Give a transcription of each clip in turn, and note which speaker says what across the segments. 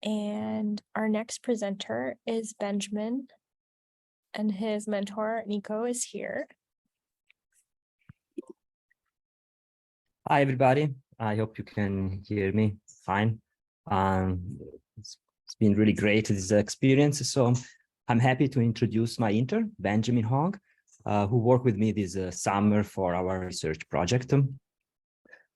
Speaker 1: And our next presenter is Benjamin, and his mentor, Nico, is here.
Speaker 2: Hi, everybody. I hope you can hear me fine. It's been really great, this experience. So I'm happy to introduce my intern, Benjamin Huang, who worked with me this summer for our research project.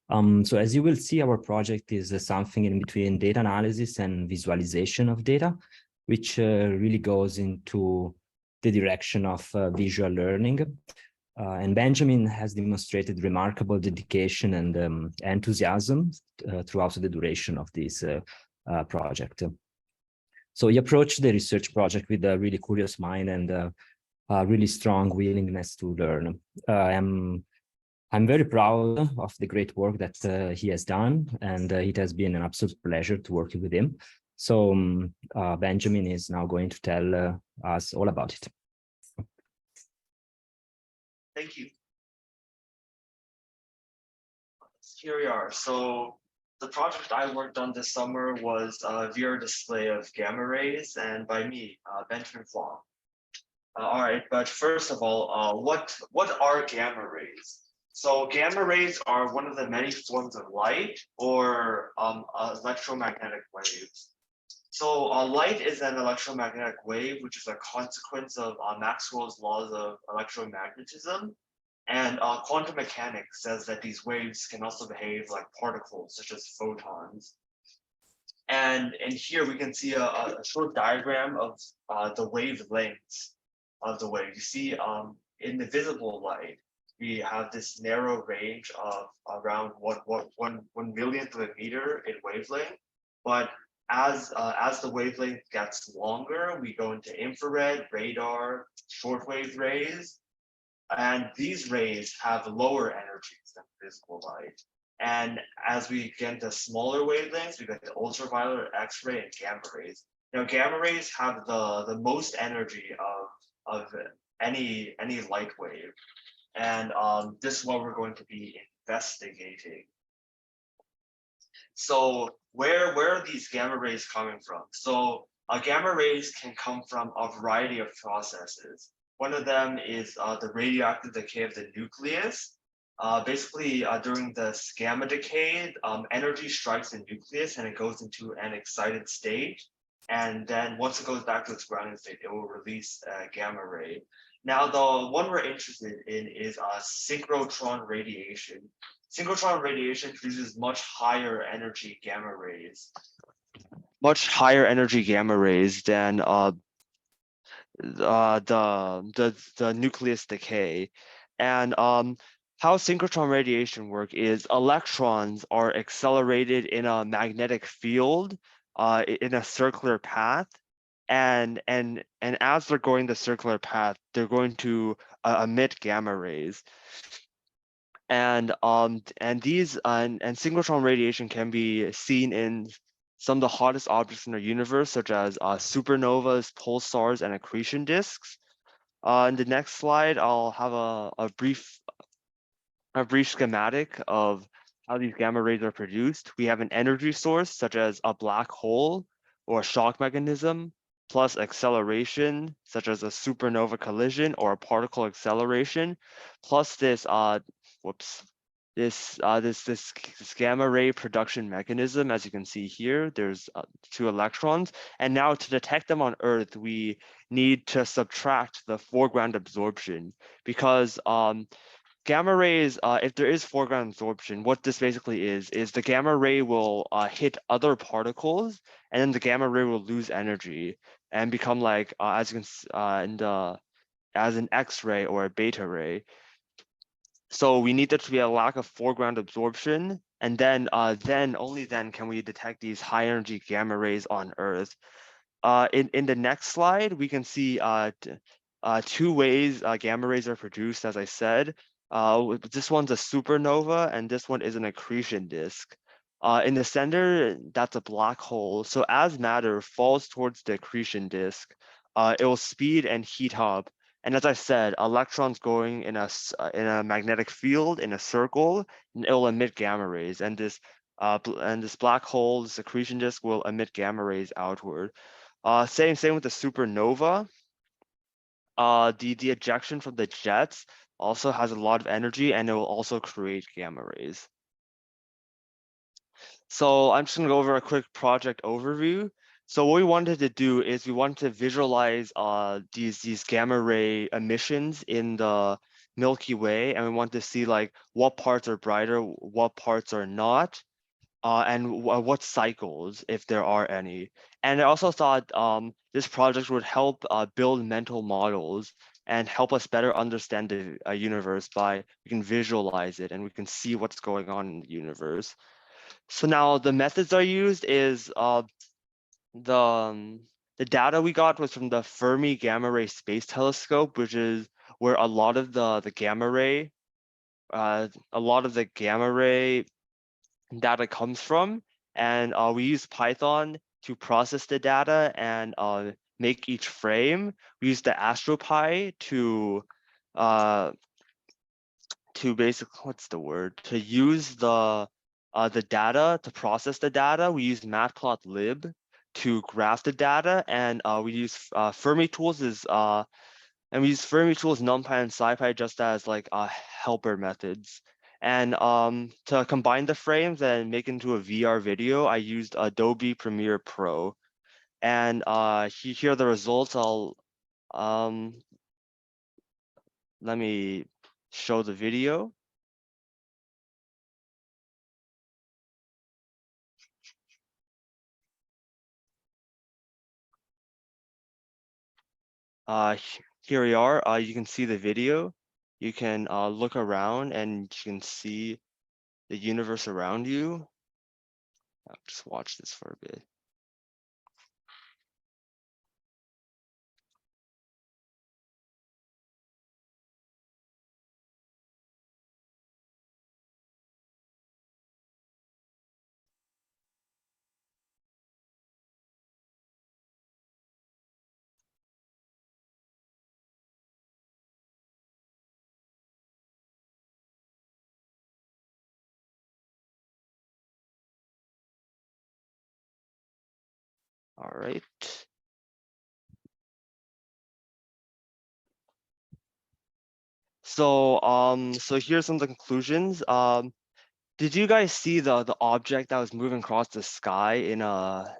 Speaker 2: So as you will see, our project is something in between data analysis and visualization of data, which really goes into the direction of visual learning. And Benjamin has demonstrated remarkable dedication and enthusiasm throughout the duration of this project. So he approached the research project with a really curious mind and a really strong willingness to learn. I'm very proud of the great work that he has done, and it has been an absolute pleasure to work with him. So Benjamin is now going to tell us all about it.
Speaker 3: Thank you. Here we are. So the project I worked on this summer was a VR display of gamma rays, and by me, Benjamin Huang. All right, but first of all, what are gamma rays? So gamma rays are one of the many forms of light or electromagnetic waves. So light is an electromagnetic wave, which is a consequence of Maxwell's laws of electromagnetism. And quantum mechanics says that these waves can also behave like particles, such as photons. And here we can see a short diagram of the wavelengths of the wave. You see, in the visible light, we have this narrow range of around 1 millionth of a meter in wavelength. But as the wavelength gets longer, we go into infrared, radar, shortwave rays. And these rays have lower energies than visible light. And as we get into smaller wavelengths, we get the ultraviolet, X-ray, and gamma rays. Now, gamma rays have the most energy of any light wave. And this is what we're going to be investigating. So where are these gamma rays coming from? So gamma rays can come from a variety of processes. One of them is the radioactive decay of the nucleus. Basically, during this gamma decay, energy strikes the nucleus and it goes into an excited state. And then once it goes back to its grounding state, it will release a gamma ray. Now, the one we're interested in is synchrotron radiation. Synchrotron radiation produces much higher energy gamma rays. Much higher energy gamma rays than the nucleus decay. And how synchrotron radiation work is electrons are accelerated in a magnetic field in a circular path. And as they're going the circular path, they're going to emit gamma rays. And these and synchrotron radiation can be seen in some of the hottest objects in our universe, such as supernovas, pulsars, and accretion disks. In the next slide, I'll have a brief schematic of how these gamma rays are produced. We have an energy source, such as a black hole or a shock mechanism, plus acceleration, such as a supernova collision or a particle acceleration, plus this gamma ray production mechanism. As you can see here, there's 2 electrons. And now to detect them on Earth, we need to subtract the foreground absorption, because gamma rays, if there is foreground absorption, what this basically is the gamma ray will hit other particles, and then the gamma ray will lose energy and become like, as you can as an X-ray or a beta ray. So we need there to be a lack of foreground absorption, and then only then can we detect these high energy gamma rays on Earth. In the next slide, we can see 2 ways gamma rays are produced, as I said. This one's a supernova, and this one is an accretion disk. In the center, that's a black hole. So as matter falls towards the accretion disk, it will speed and heat up. And as I said, electrons going in a magnetic field in a circle, and it will emit gamma rays. And this
Speaker 4: And this black hole, this accretion disk, will emit gamma rays outward. Same with the supernova. The ejection from the jets also has a lot of energy, and it will also create gamma rays. So I'm just gonna go over a quick project overview. So what we wanted to do is we wanted to visualize these gamma ray emissions in the Milky Way, and we want to see like what parts are brighter, what parts are not, and what cycles, if there are any. And I also thought this project would help build mental models and help us better understand the universe by we can visualize it and we can see what's going on in the universe. So now the methods I used is the data we got was from the Fermi Gamma Ray Space Telescope, which is where a lot of the gamma ray data comes from, and we use Python to process the data and make each frame. We use the AstroPy to basically, what's the word, to use the data to process the data. We use matplotlib to graph the data, and we use Fermi tools and we use Fermi tools, NumPy and SciPy just as like helper methods. And to combine the frames and make into a VR video, I used Adobe Premiere Pro. And here are the results. Let me show the video. Here we are. You can see the video. You can look around and you can see the universe around you. I'll just watch this for a bit. All right. So here's some of the conclusions. Did you guys see the object that was moving across the sky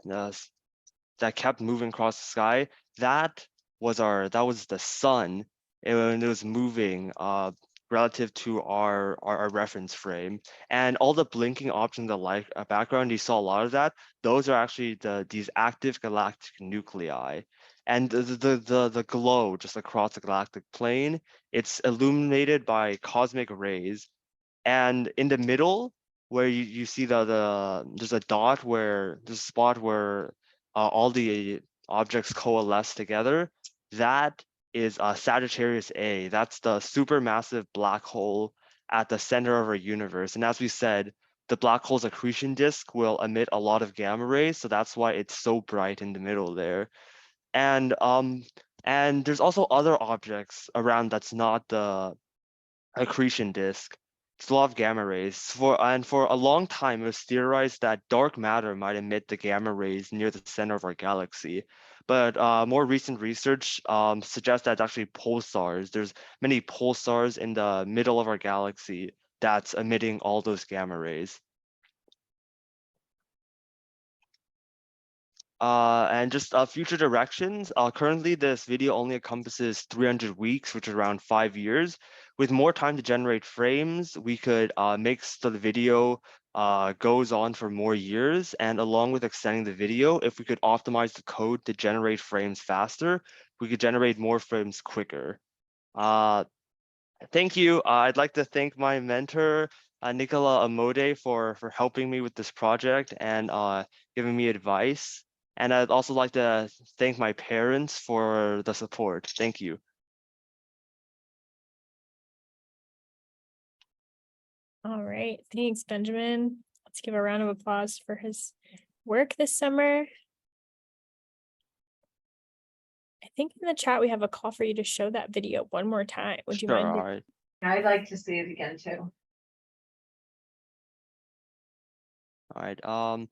Speaker 4: that kept moving across the sky? That was the sun, and it was moving relative to our reference frame. And all the blinking objects in the background, you saw a lot of that. Those are actually these active galactic nuclei. And the glow just across the galactic plane, it's illuminated by cosmic rays. And in the middle, where you see there's a dot where there's a spot where all the objects coalesce together. That is Sagittarius A. That's the supermassive black hole at the center of our universe. And as we said, the black hole's accretion disk will emit a lot of gamma rays, so that's why it's so bright in the middle there. And there's also other objects around that's not the accretion disk. It's a lot of gamma rays. For a long time, it was theorized that dark matter might emit the gamma rays near the center of our galaxy. But more recent research suggests that it's actually pulsars. There's many pulsars in the middle of our galaxy that's emitting all those gamma rays. And just future directions. Currently, this video only encompasses 300 weeks, which is around 5 years. With more time to generate frames, we could make so the video goes on for more years. And along with extending the video, if we could optimize the code to generate frames faster, we could generate more frames quicker. Thank you. I'd like to thank my mentor, Nicola Amode, for helping me with this project and giving me advice. And I'd also like to thank my parents for the support. Thank you.
Speaker 1: All right, thanks, Benjamin. Let's give a round of applause for his work this summer. I think in the chat we have a call for you to show that video one more time. Would you
Speaker 4: Sure,
Speaker 1: mind?
Speaker 4: all right.
Speaker 5: I'd like to see it again too.
Speaker 4: All right.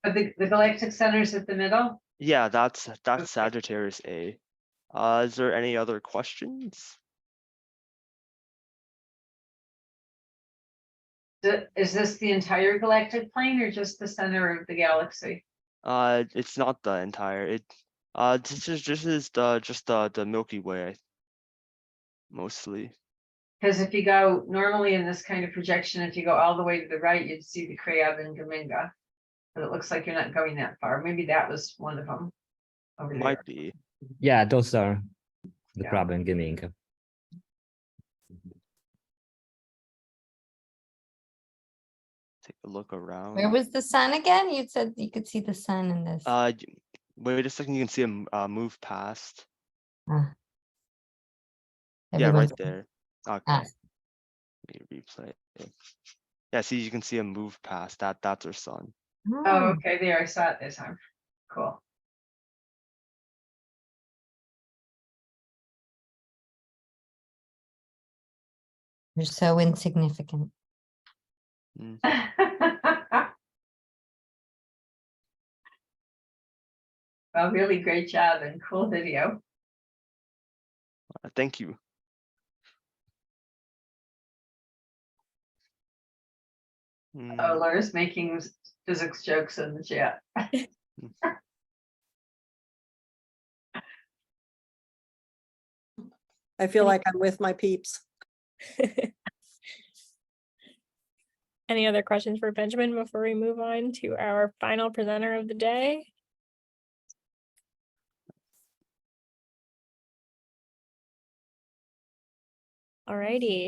Speaker 5: But the galactic center is at the middle?
Speaker 4: Yeah, that's
Speaker 5: Okay.
Speaker 4: Sagittarius A. Is there any other questions?
Speaker 5: Is this the entire galactic plane or just the center of the galaxy?
Speaker 4: It's not the entire. This is just the Milky Way, mostly.
Speaker 5: Because if you go normally in this kind of projection, if you go all the way to the right, you'd see the Crab and Dominga. But it looks like you're not going that far. Maybe that was one of them over there.
Speaker 4: Might be.
Speaker 2: Yeah, those are the
Speaker 5: Yeah.
Speaker 2: Crab and Dominga.
Speaker 4: Take a look around.
Speaker 6: Where was the sun again? You said you could see the sun in this.
Speaker 4: Wait a second. You can see him move past.
Speaker 6: Ah.
Speaker 4: Yeah,
Speaker 6: Everyone's-
Speaker 4: right there. Okay.
Speaker 6: Ah.
Speaker 4: Let me replay it. Yeah, see, you can see him move past that. That's our sun.
Speaker 5: Oh, okay, there, I saw it this time. Cool.
Speaker 6: You're so insignificant.
Speaker 5: Well, really great job and cool video.
Speaker 4: Thank you.
Speaker 5: Oh, Laura's making physics jokes in the chat.
Speaker 7: I feel like I'm with my peeps.
Speaker 1: Any other questions for Benjamin before we move on to our final presenter of the day? Alrighty.